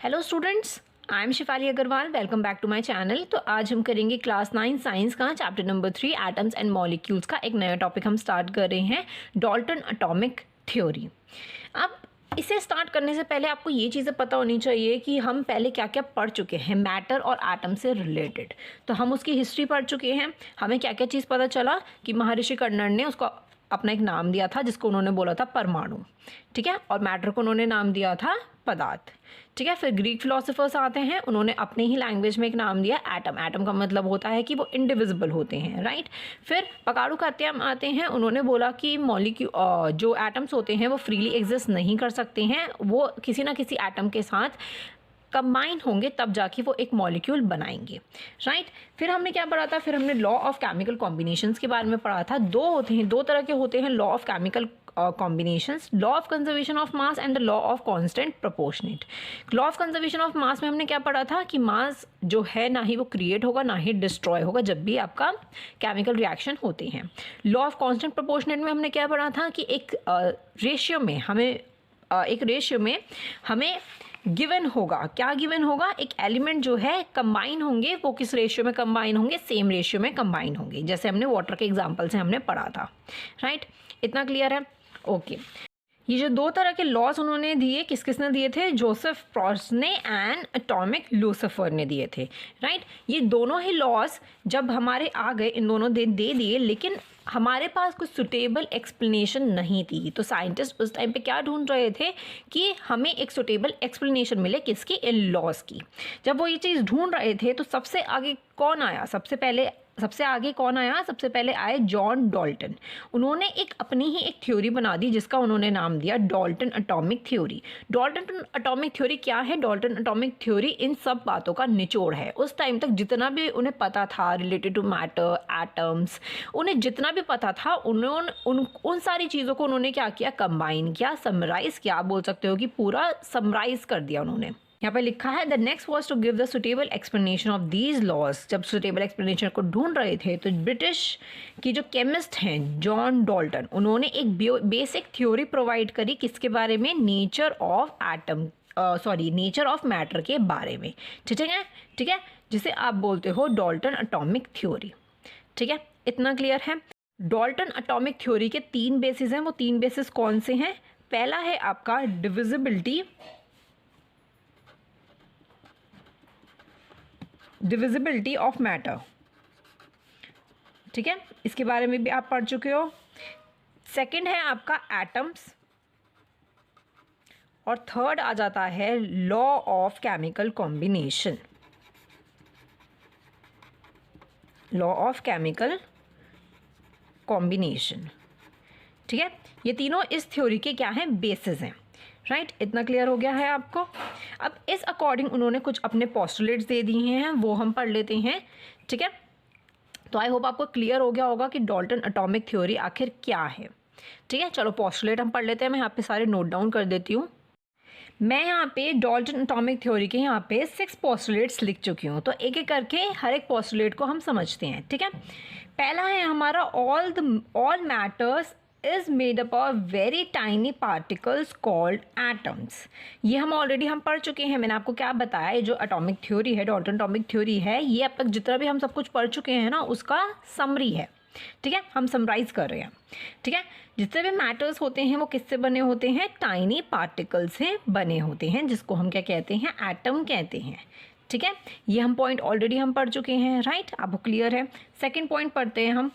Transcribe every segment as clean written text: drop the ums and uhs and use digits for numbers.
Hello students, I am Shifali Agrawal. Welcome back to my channel. तो आज हम करेंगे क्लास 9 साइंस का chapter number 3 atoms and molecules का एक नया टॉपिक हम स्टार्ट कर रहे हैं, डाल्टन एटॉमिक थ्योरी। अब इसे स्टार्ट करने से पहले आपको ये चीज़ें पता होनी चाहिए कि हम पहले क्या क्या पढ़ चुके हैं मैटर और एटम से रिलेटेड। तो हम उसकी हिस्ट्री पढ़ चुके हैं, हमें क्या क्या चीज़ पता चला कि महर्षि कर्णन ने उसको अपना एक नाम दिया था जिसको उन्होंने बोला था परमाणु, ठीक है, और मैटर को उन्होंने नाम दिया था पदार्थ, ठीक है। फिर ग्रीक फिलोसोफर्स आते हैं, उन्होंने अपने ही लैंग्वेज में एक नाम दिया एटम। एटम का मतलब होता है कि वो इंडिविजिबल होते हैं, राइट। फिर पकाड़ुकात्याम आते हैं, उन्होंने बोला कि जो एटम्स होते हैं वो फ्रीली एग्जिस्ट नहीं कर सकते हैं, वो किसी ना किसी एटम के साथ कंबाइन होंगे तब जाके वो एक मॉलिक्यूल बनाएंगे, राइट। फिर हमने क्या पढ़ा था, फिर हमने लॉ ऑफ केमिकल कॉम्बिनेशंस के बारे में पढ़ा था। दो तरह के होते हैं law of chemical combinations, law of conservation of mass and the law of constant proportionate. Law of conservation of mass में हमने क्या पढ़ा था कि मास जो है ना ही वो क्रिएट होगा ना ही डिस्ट्रॉय होगा जब भी आपका केमिकल रिएक्शन होते हैं। लॉ ऑफ कांस्टेंट प्रोपोर्शनेट में हमने क्या पढ़ा था कि एक रेशियो में हमें गिवन होगा, क्या गिवन होगा, एक एलिमेंट जो है कंबाइन होंगे, वो किस रेशियो में कंबाइन होंगे, सेम रेशियो में कंबाइन होंगे, जैसे हमने वाटर के एग्जांपल से हमने पढ़ा था, राइट। इतना क्लियर है? ओके। ये जो दो तरह के लॉज उन्होंने दिए, किस किसने दिए थे, जोसेफ प्रॉस्ट ने एंड एटॉमिक लूसिफर ने दिए थे, राइट। ये दोनों ही लॉज जब हमारे आ गए, इन दोनों दे दिए, लेकिन हमारे पास कुछ सुटेबल एक्सप्लेनेशन नहीं थी। तो साइंटिस्ट उस टाइम पे क्या ढूंढ रहे थे कि हमें एक सुटेबल एक्सप्लेनेशन मिले, किसकी, इन लॉज की। जब वो ये चीज़ ढूंढ रहे थे तो सबसे आगे कौन आया, सबसे पहले आए जॉन डाल्टन। उन्होंने एक अपनी ही एक थ्योरी बना दी जिसका उन्होंने नाम दिया Dalton atomic theory. Dalton atomic theory क्या है? डाल्टन एटॉमिक थ्योरी इन सब बातों का निचोड़ है। उस टाइम तक जितना भी उन्हें पता था रिलेटेड टू मैटर, एटम्स, उन्हें जितना भी पता था, उन्होंने उन सारी चीज़ों को उन्होंने क्या किया, कंबाइन किया, समराइज किया, आप बोल सकते हो कि पूरा समराइज कर दिया उन्होंने। यहाँ पे लिखा है the next was to give the suitable explanation of these laws. जब सुटेबल एक्सप्लेनेशन को ढूंढ रहे थे तो ब्रिटिश की जो केमिस्ट हैं जॉन डाल्टन, उन्होंने एक बेसिक थ्योरी प्रोवाइड करी, किसके बारे में, नेचर ऑफ मैटर के बारे में, ठीक है, जिसे आप बोलते हो डाल्टन एटॉमिक थ्योरी, ठीक है। इतना क्लियर है? डाल्टन एटॉमिक थ्योरी के 3 बेसिस हैं। वो 3 बेसिस कौन से हैं? पहला है आपका डिविजिबिलिटी ऑफ मैटर, ठीक है, इसके बारे में भी आप पढ़ चुके हो। सेकंड है आपका एटम्स, और थर्ड आ जाता है law of chemical combination, law of chemical combination, ठीक है। ये तीनों इस थ्योरी के क्या हैं, बेसिस हैं, राइट। इतना क्लियर हो गया है आपको? अब इस अकॉर्डिंग उन्होंने कुछ अपने पोस्टुलेट्स दे दिए हैं, वो हम पढ़ लेते हैं, ठीक है। तो आई होप आपको क्लियर हो गया होगा कि डाल्टन एटॉमिक थ्योरी आखिर क्या है, ठीक है। चलो पोस्टुलेट हम पढ़ लेते हैं। मैं यहाँ पे सारे नोट डाउन कर देती हूँ। मैं यहाँ पे डाल्टन एटॉमिक थ्योरी के यहाँ पे 6 पोस्टुलेट्स लिख चुकी हूँ, तो एक एक करके हर एक पोस्टुलेट को हम समझते हैं, ठीक है। पहला है हमारा all matters is made up of very tiny particles called atoms। ये हम ऑलरेडी पढ़ चुके हैं। मैंने आपको क्या बताया, ये जो एटॉमिक थ्योरी है, डाल्टन एटॉमिक थ्योरी है, ये अब तक जितना भी हम सब कुछ पढ़ चुके हैं ना, उसका समरी है, ठीक है, हम समराइज कर रहे हैं, ठीक है। जितने भी मैटर्स होते हैं वो किससे बने होते हैं, टाइनी पार्टिकल से बने होते हैं, जिसको हम क्या कहते हैं, एटम कहते हैं, ठीक है। ये हम पॉइंट ऑलरेडी हम पढ़ चुके हैं, राइट, आपको क्लियर है। सेकेंड पॉइंट पढ़ते हैं हम,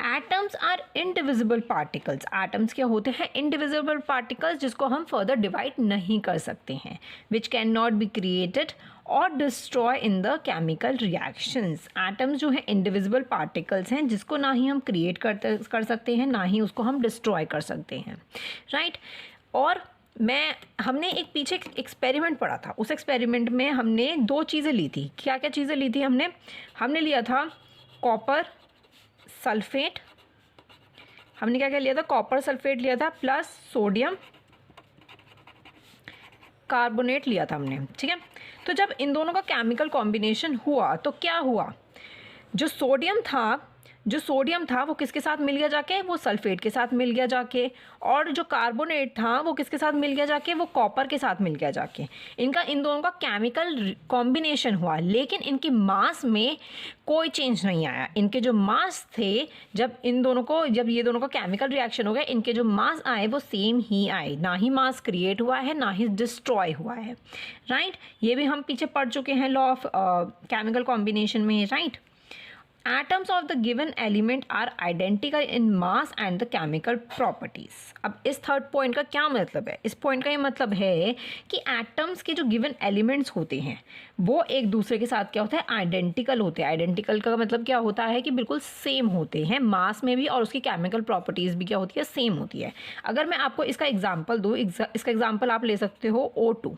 atoms are indivisible particles. Atoms क्या होते हैं, इंडिविजिबल पार्टिकल्स, जिसको हम फर्दर डिवाइड नहीं कर सकते हैं, which can not be created और destroy in the chemical reactions. Atoms जो है इंडिविजिबल पार्टिकल्स हैं, जिसको ना ही हम क्रिएट कर सकते हैं, ना ही उसको हम डिस्ट्रॉय कर सकते हैं, राइट। और हमने एक पीछे एक्सपेरिमेंट पढ़ा था, उस एक्सपेरिमेंट में हमने 2 चीज़ें ली थी। क्या क्या चीज़ें ली थी हमने लिया था कॉपर सल्फेट, हमने क्या क्या लिया था, कॉपर सल्फेट लिया था, प्लस सोडियम कार्बोनेट लिया था हमने, ठीक है। तो जब इन दोनों का केमिकल कॉम्बिनेशन हुआ तो क्या हुआ, जो सोडियम था जो सोडियम था वो किसके साथ मिल गया जाके, वो सल्फेट के साथ मिल गया जाके, और जो कार्बोनेट था वो किसके साथ मिल गया जाके, वो कॉपर के साथ मिल गया जाके। इन दोनों का केमिकल कॉम्बिनेशन हुआ, लेकिन इनकी मास में कोई चेंज नहीं आया। इनके जो मास थे, जब ये दोनों का केमिकल रिएक्शन हो गया, इनके जो मास आए वो सेम ही आए, ना ही मास क्रिएट हुआ है ना ही डिस्ट्रॉय हुआ है, राइट। ये भी हम पीछे पढ़ चुके हैं लॉ ऑफ केमिकल कॉम्बिनेशन में, right. Atoms of the given element are identical in mass and the chemical properties। अब इस थर्ड पॉइंट का क्या मतलब है? इस पॉइंट का ये मतलब है कि एटम्स के जो गिवन एलिमेंट्स होते हैं वो एक दूसरे के साथ क्या होता है, आइडेंटिकल होते हैं। आइडेंटिकल का मतलब क्या होता है कि बिल्कुल सेम होते हैं, मास में भी और उसकी केमिकल प्रॉपर्टीज़ भी क्या होती है, सेम होती है। अगर मैं आपको इसका एग्जाम्पल दूँ, इसका एग्जाम्पल आप ले सकते हो O2,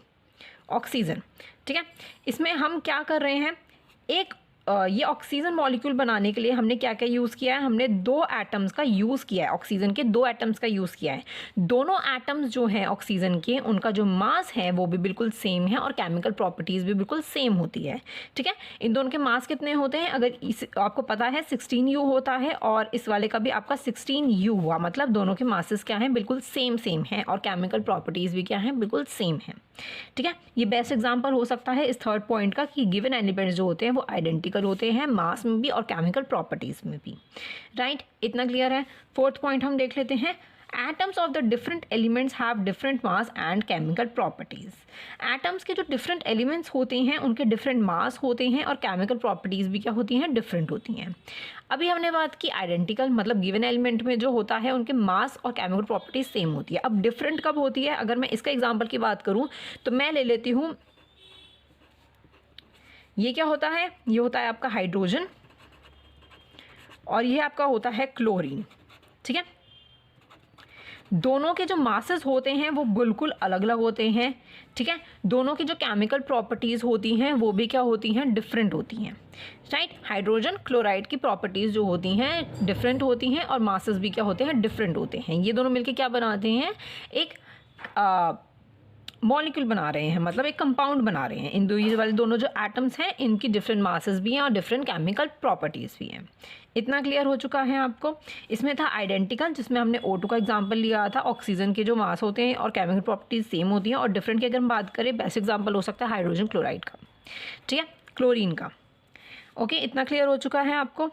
ऑक्सीजन, ठीक है। इसमें हम क्या कर रहे हैं, ये ऑक्सीजन मॉलिक्यूल बनाने के लिए हमने क्या क्या यूज़ किया है, हमने 2 एटम्स का यूज़ किया है, ऑक्सीजन के 2 एटम्स का यूज़ किया है। दोनों एटम्स जो हैं ऑक्सीजन के, उनका जो मास है वो भी बिल्कुल सेम है और केमिकल प्रॉपर्टीज़ भी बिल्कुल सेम होती है, ठीक है। इन दोनों के मास कितने होते हैं, अगर आपको पता है 16U होता है, और इस वाले का भी आपका 16U हुआ, मतलब दोनों के मासेस क्या हैं, बिल्कुल सेम हैं, और केमिकल प्रॉपर्टीज़ भी क्या हैं, बिल्कुल सेम है, ठीक है। ये बेस्ट एग्जांपल हो सकता है इस थर्ड पॉइंट का कि गिवन एलिमेंट्स जो होते हैं वो आइडेंटिकल होते हैं, मास में भी और केमिकल प्रॉपर्टीज़ में भी, राइट। इतना क्लियर है। फोर्थ पॉइंट हम देख लेते हैं। Atoms of the different elements have different mass and chemical properties. Atoms के जो डिफरेंट एलिमेंट्स होते हैं उनके डिफरेंट मास होते हैं और केमिकल प्रॉपर्टीज़ भी क्या होती हैं, डिफरेंट होती हैं। अभी हमने बात की आइडेंटिकल, मतलब गिवन एलिमेंट में जो होता है उनके मास और केमिकल प्रॉपर्टीज सेम होती है। अब डिफरेंट कब होती है, अगर मैं इसका एग्जांपल की बात करूं तो मैं ले लेती हूं, ये क्या होता है, ये होता है आपका हाइड्रोजन, और ये आपका होता है क्लोरीन, ठीक है। दोनों के जो मासेस होते हैं वो बिल्कुल अलग अलग होते हैं, ठीक है। दोनों की जो केमिकल प्रॉपर्टीज़ होती हैं वो भी क्या होती हैं, डिफरेंट होती हैं, राइट। हाइड्रोजन क्लोराइड की प्रॉपर्टीज़ जो होती हैं डिफरेंट होती हैं और मासेस भी क्या होते हैं, डिफरेंट होते हैं। ये दोनों मिलके क्या बनाते हैं, एक मॉलिक्यूल बना रहे हैं, मतलब एक कंपाउंड बना रहे हैं। इन ये वाले दोनों जो एटम्स हैं इनकी डिफरेंट मासेस भी हैं और डिफरेंट केमिकल प्रॉपर्टीज़ भी हैं। इतना क्लियर हो चुका है आपको। इसमें था आइडेंटिकल, जिसमें हमने O2 का एग्जांपल लिया था। ऑक्सीजन के जो मास होते हैं और केमिकल प्रॉपर्टीज सेम होती हैं, और डिफरेंट की अगर हम बात करें, बेस्ट एग्जांपल हो सकता है हाइड्रोजन क्लोराइड का, ठीक है, क्लोरीन का। ओके, इतना क्लियर हो चुका है आपको।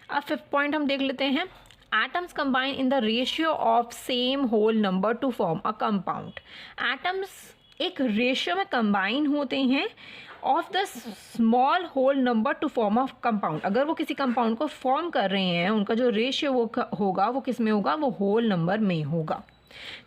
अब फिफ्थ पॉइंट हम देख लेते हैं। Atoms combine in the ratio of same whole number to form a compound। Atoms एक रेशियो में कंबाइन होते हैं of the small whole number to form of compound. अगर वो किसी कंपाउंड को फॉर्म कर रहे हैं, उनका जो रेशियो होगा वो किस में होगा, वो होल नंबर में होगा,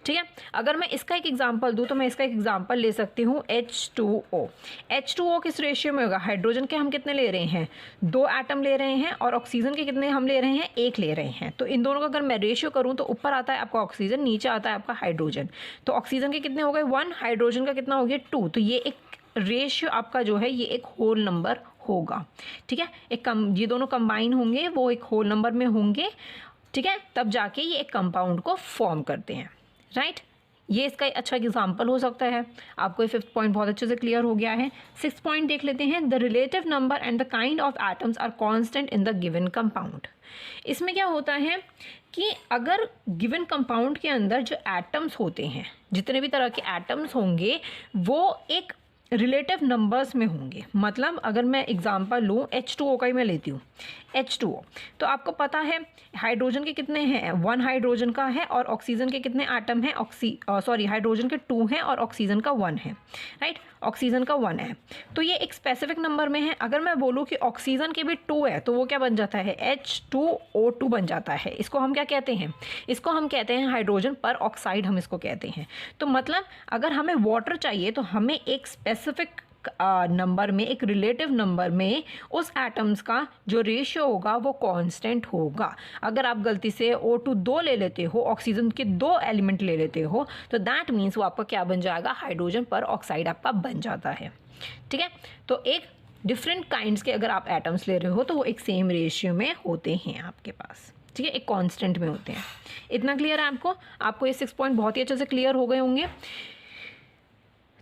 ठीक है। अगर मैं इसका एक एग्जांपल दूं तो मैं इसका एक एग्जांपल ले सकती हूँ H2O। H2O किस रेशियो में होगा, हाइड्रोजन के हम कितने ले रहे हैं, 2 एटम ले रहे हैं, और ऑक्सीजन के कितने हम ले रहे हैं, 1 ले रहे हैं। तो इन दोनों का अगर मैं रेशियो करूँ तो ऊपर आता है आपका ऑक्सीजन, नीचे आता है आपका हाइड्रोजन। तो ऑक्सीजन के कितने हो गए 1, हाइड्रोजन का कितना हो गया 2। तो ये एक रेशियो आपका जो है ये एक होल नंबर होगा, ठीक है। ये दोनों कंबाइन होंगे, वो एक होल नंबर में होंगे, ठीक है, तब जाके ये एक कंपाउंड को फॉर्म करते हैं, राइट। ये इसका एक अच्छा एग्जांपल हो सकता है। आपको ये फिफ्थ पॉइंट बहुत अच्छे से क्लियर हो गया है। सिक्स्थ पॉइंट देख लेते हैं। The relative number and the kind of atoms are constant in the given compound. इसमें क्या होता है कि अगर गिवन कंपाउंड के अंदर जो एटम्स होते हैं, जितने भी तरह के एटम्स होंगे, वो एक रिलेटिव नंबर्स में होंगे। मतलब अगर मैं एग्जांपल लूँ, H2O का ही मैं लेती हूँ, H2O, तो आपको पता है हाइड्रोजन के कितने हैं, 1 हाइड्रोजन का है, और ऑक्सीजन के कितने एटम हैं, हाइड्रोजन के 2 हैं और ऑक्सीजन का 1 है, राइट। ऑक्सीजन का 1 है, तो ये एक स्पेसिफिक नंबर में है। अगर मैं बोलूँ कि ऑक्सीजन के भी 2 है तो वो क्या बन जाता है, H2O2 बन जाता है। इसको हम क्या कहते हैं, इसको हम कहते हैं हाइड्रोजन पर ऑक्साइड, हम इसको कहते हैं। तो मतलब अगर हमें वाटर चाहिए तो हमें एक स्पेसिफिक नंबर में, एक रिलेटिव नंबर में उस एटम्स का जो रेशियो होगा वो कांस्टेंट होगा। अगर आप गलती से O2 2 ले लेते हो, ऑक्सीजन के 2 एलिमेंट ले लेते हो, तो दैट मीन्स वो आपका क्या बन जाएगा, हाइड्रोजन पर ऑक्साइड आपका बन जाता है, ठीक है। तो एक डिफरेंट काइंड्स के अगर आप एटम्स ले रहे हो तो वो एक सेम रेशियो में होते हैं आपके पास, ठीक है, एक कांस्टेंट में होते हैं। इतना क्लियर है आपको ये 6 पॉइंट बहुत ही अच्छे से क्लियर हो गए होंगे।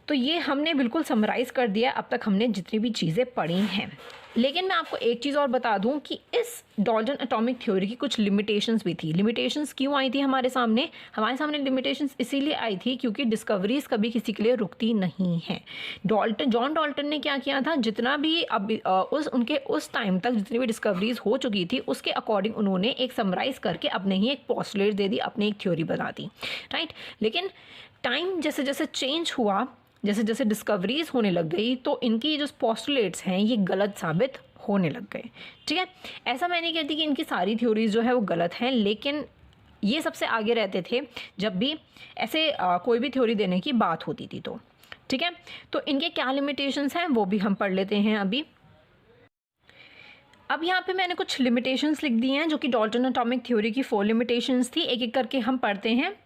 तो ये हमने बिल्कुल समराइज़ कर दिया अब तक हमने जितनी भी चीज़ें पढ़ी हैं। लेकिन मैं आपको एक चीज़ और बता दूं कि इस डाल्टन एटॉमिक थ्योरी की कुछ लिमिटेशंस भी थी। लिमिटेशंस क्यों आई थी हमारे सामने लिमिटेशंस इसीलिए आई थी क्योंकि डिस्कवरीज कभी किसी के लिए रुकती नहीं है। जॉन डाल्टन ने क्या किया था, जितना भी उस टाइम तक जितनी भी डिस्कवरीज हो चुकी थी उसके अकॉर्डिंग उन्होंने एक समराइज करके अपने ही एक पोस्टुलेट दे दी, अपनी एक थ्योरी बना दी, राइट। लेकिन टाइम जैसे जैसे चेंज हुआ, जैसे जैसे डिस्कवरीज होने लग गई, तो इनकी जो पोस्टुलेट्स हैं ये गलत साबित होने लग गए, ठीक है। ऐसा मैं नहीं कहती कि इनकी सारी थ्योरीज जो है वो गलत हैं, लेकिन ये सबसे आगे रहते थे जब भी ऐसे कोई भी थ्योरी देने की बात होती थी, तो ठीक है। तो इनके क्या लिमिटेशंस हैं वो भी हम पढ़ लेते हैं अभी। अब यहाँ पे मैंने कुछ लिमिटेशंस लिख दी हैं जो कि डाल्टन एटॉमिक थ्योरी की 4 लिमिटेशंस थी। एक एक करके हम पढ़ते हैं।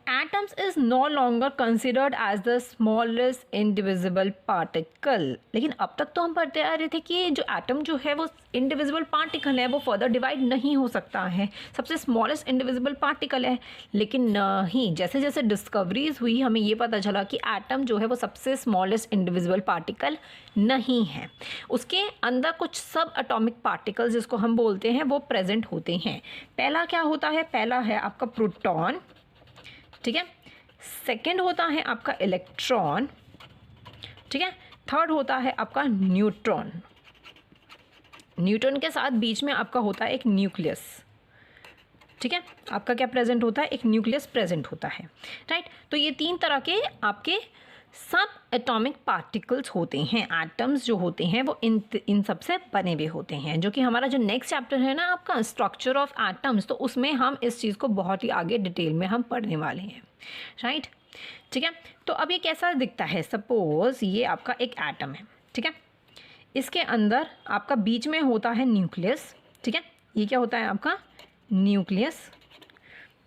Atoms is no longer considered as the smallest indivisible particle। लेकिन अब तक तो हम पढ़ते आ रहे थे कि जो एटम जो है वो इंडिविजिबल पार्टिकल है, वो फर्दर डिवाइड नहीं हो सकता है, सबसे स्मॉलेस्ट इंडिविजिबल पार्टिकल है। लेकिन नहीं, जैसे जैसे डिस्कवरीज हुई हमें ये पता चला कि एटम जो है वो सबसे स्मॉलेस्ट इंडिविजिबल पार्टिकल नहीं है, उसके अंदर कुछ सब एटॉमिक पार्टिकल्स जिसको हम बोलते हैं वो प्रेजेंट होते हैं। पहला क्या होता है, पहला है आपका प्रोटॉन, ठीक है। सेकंड होता है आपका इलेक्ट्रॉन, ठीक है। थर्ड होता है आपका न्यूट्रॉन। न्यूट्रॉन के साथ बीच में आपका होता है एक न्यूक्लियस, ठीक है। आपका क्या प्रेजेंट होता है, एक न्यूक्लियस प्रेजेंट होता है, राइट। तो ये 3 तरह के आपके सब एटॉमिक पार्टिकल्स होते हैं। एटम्स जो होते हैं वो इन सब से बने हुए होते हैं, जो कि हमारा जो नेक्स्ट चैप्टर है ना आपका स्ट्रक्चर ऑफ एटम्स, तो उसमें हम इस चीज़ को बहुत ही आगे डिटेल में हम पढ़ने वाले हैं, राइट, ठीक है। तो अब ये कैसा दिखता है, सपोज ये आपका एक एटम है, ठीक है। इसके अंदर आपका बीच में होता है न्यूक्लियस, ठीक है। ये क्या होता है आपका न्यूक्लियस,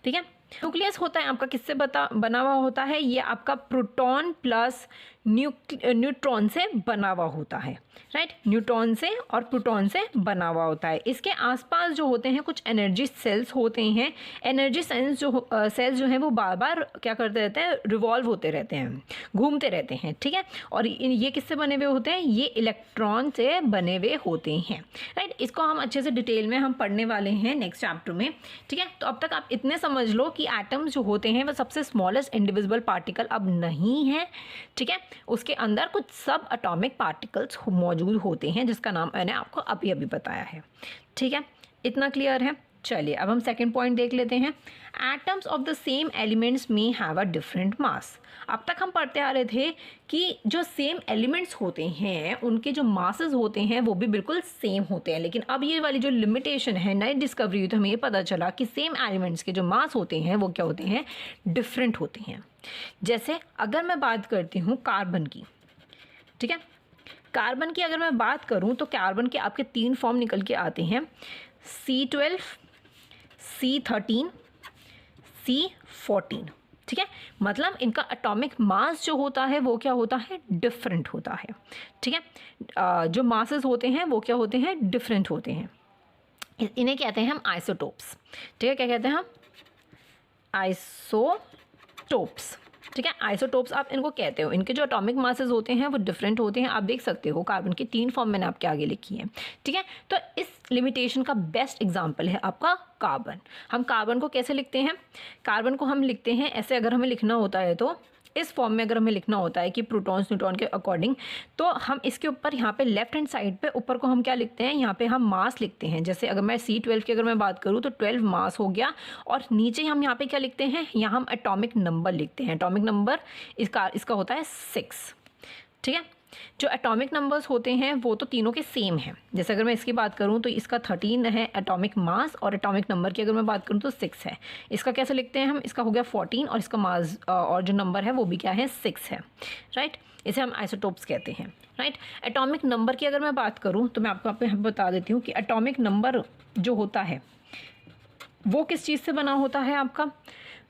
ठीक है। न्यूक्लियस होता है आपका किससे बना हुआ होता है, ये आपका प्रोटॉन प्लस न्यूट्रॉन से बना हुआ होता है, राइट। न्यूट्रॉन से और प्रोटॉन से बना हुआ होता है। इसके आसपास जो होते हैं कुछ एनर्जी सेल्स होते हैं। एनर्जी सेल्स जो हैं वो बार बार क्या करते रहते हैं, रिवॉल्व होते रहते हैं, घूमते रहते हैं, ठीक है। और ये किससे बने हुए होते हैं, ये इलेक्ट्रॉन से बने हुए होते हैं, राइट। इसको हम अच्छे से डिटेल में हम पढ़ने वाले हैं नेक्स्ट चैप्टर में, ठीक है। तो अब तक आप इतने समझ लो कि एटम्स जो होते हैं वो सबसे स्मॉलेस्ट इंडिविजिबल पार्टिकल अब नहीं है, ठीक है। उसके अंदर कुछ सब एटॉमिक पार्टिकल्स मौजूद होते हैं जिसका नाम मैंने आपको अभी अभी बताया है, ठीक है। इतना क्लियर है। चलिए अब हम सेकंड पॉइंट देख लेते हैं। Atoms of the same elements में हैव अ डिफरेंट मास। अब तक हम पढ़ते आ रहे थे कि जो सेम एलिमेंट्स होते हैं उनके जो मासेस होते हैं वो भी बिल्कुल सेम होते हैं, लेकिन अब ये वाली जो लिमिटेशन है, नई डिस्कवरी हुई तो हमें ये पता चला कि सेम एलिमेंट्स के जो मास होते हैं वो क्या होते हैं, डिफरेंट होते हैं। जैसे अगर मैं बात करती हूँ कार्बन की, ठीक है। कार्बन की अगर मैं बात करूँ तो कार्बन के आपके 3 फॉर्म निकल के आते हैं, C12, C13, C14, ठीक है। मतलब इनका एटॉमिक मास जो होता है वो क्या होता है, डिफरेंट होता है, ठीक है। जो मासेस होते हैं वो क्या होते हैं, डिफरेंट होते हैं। इन्हें कहते हैं हम आइसोटोप्स, ठीक है। क्या कहते हैं हम, आइसोटोप्स, ठीक है। आइसोटोप्स आप इनको कहते हो। इनके जो एटॉमिक मासेस होते हैं वो डिफरेंट होते हैं। आप देख सकते हो कार्बन की 3 फॉर्म मैंने आपके आगे लिखी है, ठीक है। तो इस लिमिटेशन का बेस्ट एग्जांपल है आपका कार्बन। हम कार्बन को कैसे लिखते हैं, कार्बन को हम लिखते हैं ऐसे, अगर हमें लिखना होता है तो इस फॉर्म में अगर हमें लिखना होता है कि प्रोटॉन्स न्यूट्रॉन के अकॉर्डिंग, तो हम इसके ऊपर यहाँ पे लेफ्ट हैंड साइड पे ऊपर को हम क्या लिखते हैं, यहाँ पे हम मास लिखते हैं। जैसे अगर मैं C12 की अगर मैं बात करूँ तो 12 मास हो गया, और नीचे हम यहाँ पे क्या लिखते हैं, यहाँ हम एटॉमिक नंबर लिखते हैं। एटॉमिक नंबर इसका होता है 6, ठीक है। जो एटॉमिक नंबर्स होते हैं वो तो तीनों के सेम हैं। जैसे अगर मैं इसकी बात करूं तो इसका 13 है एटॉमिक मास, और एटॉमिक नंबर की अगर मैं बात करूं तो 6 है। इसका कैसे लिखते हैं हम, इसका हो गया 14 और इसका मास और जो नंबर है वो भी क्या है, 6 है, राइट। इसे हम आइसोटोप्स कहते हैं, राइट। एटॉमिक नंबर की अगर मैं बात करूँ तो मैं आपको बता देती हूँ कि एटॉमिक नंबर जो होता है वो किस चीज़ से बना होता है आपका,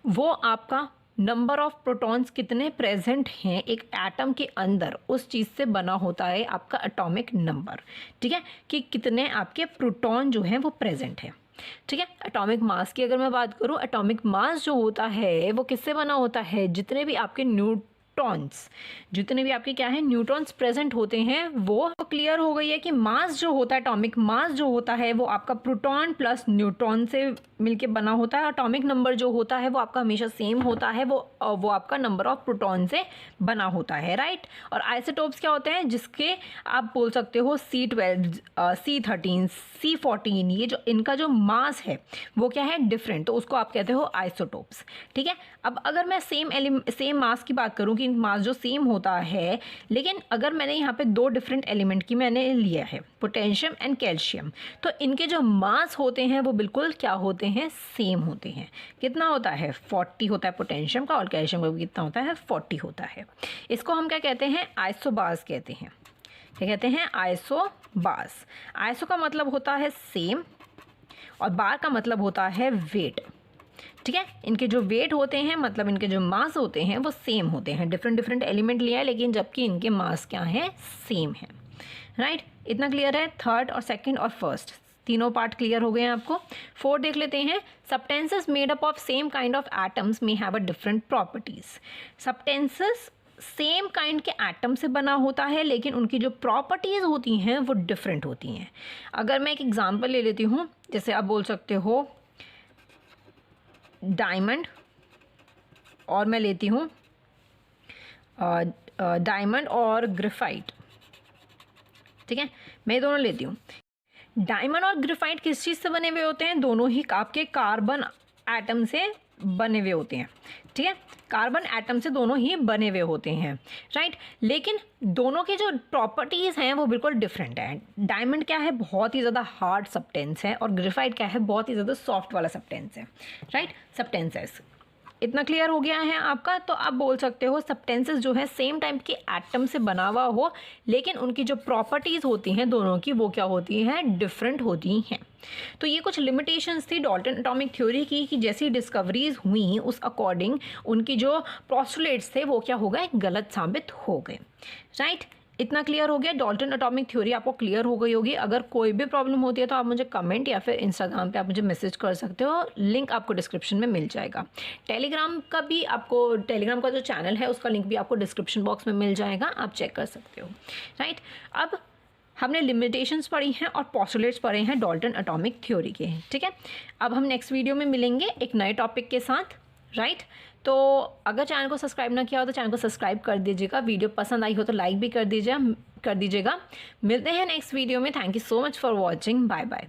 वो आपका नंबर ऑफ प्रोटॉन्स कितने प्रेजेंट हैं एक एटम के अंदर, उस चीज़ से बना होता है आपका एटॉमिक नंबर, ठीक है। कि कितने आपके प्रोटॉन जो हैं वो प्रेजेंट है, ठीक है। एटॉमिक मास की अगर मैं बात करूं, एटॉमिक मास जो होता है वो किससे बना होता है, जितने भी आपके न्यूट्रॉन्स, जितने भी आपके क्या है न्यूट्रॉन्स प्रेजेंट होते हैं वो क्लियर हो गई है कि मास जो होता है, एटॉमिक मास जो होता है वो आपका प्रोटॉन प्लस न्यूट्रॉन से मिलके बना होता है। एटॉमिक नंबर जो होता है वो आपका हमेशा सेम होता है, वो आपका नंबर ऑफ प्रोटॉन से बना होता है, राइट। और आइसोटोप्स क्या होते हैं, जिसके आप बोल सकते हो C12, C13, C14, ये जो इनका जो मास है वो क्या है डिफरेंट, तो उसको आप कहते हो आइसोटोप्स, ठीक है। अब अगर मैं सेम मास की बात करूं कि मास जो सेम होता है, लेकिन अगर मैंने यहाँ पे दो डिफरेंट एलिमेंट की मैंने लिया है, पोटेशियम एंड कैल्शियम, तो इनके जो मास होते हैं वो बिल्कुल क्या होते हैं, सेम होते हैं। कितना होता है, 40 होता है पोटेशियम का, और कैल्शियम का भी कितना होता है, 40 होता है। इसको हम क्या कहते हैं, आइसोबार्स कहते हैं। क्या कहते हैं, आइसोबार्स। आइसो का मतलब होता है सेम और बार का मतलब होता है वेट, ठीक है। इनके जो वेट होते हैं मतलब इनके जो मास होते हैं वो सेम होते हैं, डिफरेंट एलिमेंट लिया है लेकिन जबकि इनके मास क्या है, सेम है, राइट। इतना क्लियर है। थर्ड और सेकंड और फर्स्ट तीनों पार्ट क्लियर हो गए हैं आपको। फोर्थ देख लेते हैं, substances made up of same kind of atoms may have a different properties. Substances same kind के एटम से बना होता है लेकिन उनकी जो प्रॉपर्टीज़ होती हैं वो डिफरेंट होती हैं। अगर मैं एक एग्जांपल ले लेती हूँ, जैसे आप बोल सकते हो डायमंड, और मैं लेती हूँ डायमंड और ग्रेफाइट, ठीक है, मैं दोनों लेती हूँ। डायमंड और ग्रेफाइट किस चीज़ से बने हुए होते हैं, दोनों ही आपके कार्बन एटम से बने हुए होते हैं, ठीक है। कार्बन एटम से दोनों ही बने हुए होते हैं, राइट। लेकिन दोनों की जो प्रॉपर्टीज़ हैं वो बिल्कुल डिफरेंट है। डायमंड क्या है, बहुत ही ज़्यादा हार्ड सब्सटेंस है, और ग्रेफाइट क्या है, बहुत ही ज़्यादा सॉफ्ट वाला सब्सटेंस है, राइट। सब्सटेंसेस इतना क्लियर हो गया है आपका। तो आप बोल सकते हो सब्सटेंसेस जो है सेम टाइप के एटम से बना हुआ हो लेकिन उनकी जो प्रॉपर्टीज़ होती हैं दोनों की वो क्या होती हैं, डिफरेंट होती हैं। तो ये कुछ लिमिटेशंस थी डाल्टन एटॉमिक थ्योरी की कि जैसी डिस्कवरीज हुई उस अकॉर्डिंग उनकी जो पोस्टुलेट्स थे वो क्या हो गए, गलत साबित हो गए, राइट। इतना क्लियर हो गया। डाल्टन एटॉमिक थ्योरी आपको क्लियर हो गई होगी। अगर कोई भी प्रॉब्लम होती है तो आप मुझे कमेंट या फिर इंस्टाग्राम पे आप मुझे मैसेज कर सकते हो, लिंक आपको डिस्क्रिप्शन में मिल जाएगा। टेलीग्राम का जो चैनल है उसका लिंक भी आपको डिस्क्रिप्शन बॉक्स में मिल जाएगा, आप चेक कर सकते हो, राइट। अब हमने लिमिटेशंस पढ़ी हैं और पोस्टुलेट्स पढ़े हैं डाल्टन एटॉमिक थ्योरी के, ठीक है। अब हम नेक्स्ट वीडियो में मिलेंगे एक नए टॉपिक के साथ, राइट। तो अगर चैनल को सब्सक्राइब ना किया हो तो चैनल को सब्सक्राइब कर दीजिएगा, वीडियो पसंद आई हो तो लाइक भी कर दीजिएगा। मिलते हैं नेक्स्ट वीडियो में। Thank you so much for watching, bye bye.